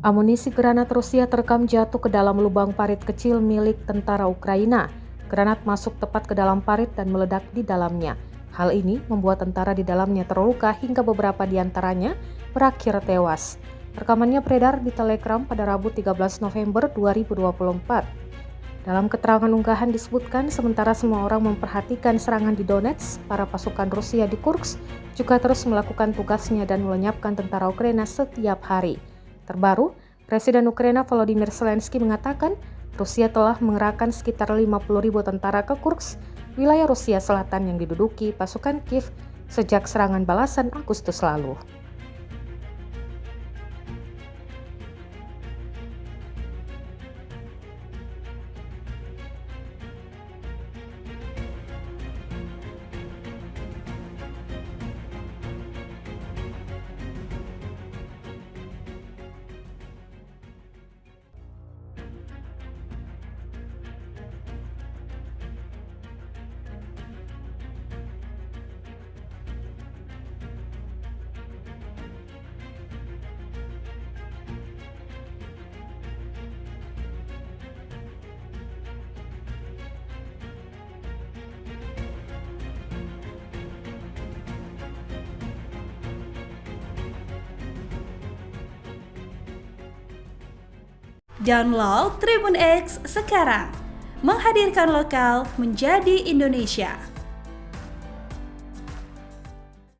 Amunisi granat Rusia terekam jatuh ke dalam lubang parit kecil milik tentara Ukraina. Granat masuk tepat ke dalam parit dan meledak di dalamnya. Hal ini membuat tentara di dalamnya terluka hingga beberapa di antaranya berakhir tewas. Rekamannya beredar di Telegram pada Rabu 13 November 2024. Dalam keterangan unggahan disebutkan, sementara semua orang memperhatikan serangan di Donetsk, para pasukan Rusia di Kursk juga terus melakukan tugasnya dan melenyapkan tentara Ukraina setiap hari. Terbaru, Presiden Ukraina Volodymyr Zelensky mengatakan Rusia telah mengerahkan sekitar 50.000 tentara ke Kursk, wilayah Rusia Selatan yang diduduki pasukan Kiev sejak serangan balasan Agustus lalu. Download Tribun X sekarang, menghadirkan lokal menjadi Indonesia.